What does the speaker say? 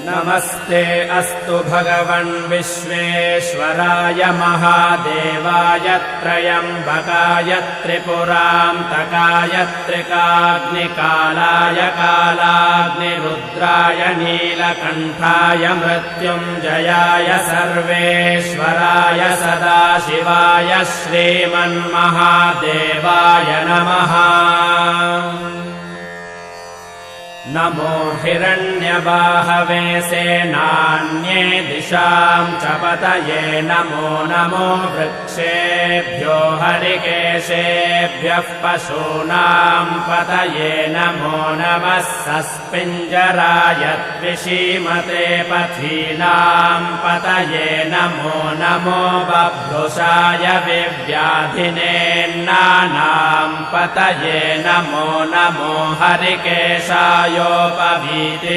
नमस्ते अस्तु भगवन् विश्वेश्वराय महादेवाय त्र्यम्बकाय त्रिपुरान्तकाय त्रिकाग्निकालाय कालाग्निरुद्राय नीलकण्ठाय मृत्युञ्जयाय सर्वेश्वराय सदाशिवाय श्रीमन्महादेवाय नमः। नमो हिरण्यबाहवे सेनान्ये दिशां च पतये नमो नमो वृक्षेभ्यो हरिकेशेभ्यः पशूनां पतये नमो नमः सस्पिञ्जराय द्विषीमते पथीनां पतये नमो नमो बभ्रुषाय विव्याधिनेन्नानां पतये नमो नमो हरिकेशाय योपवीति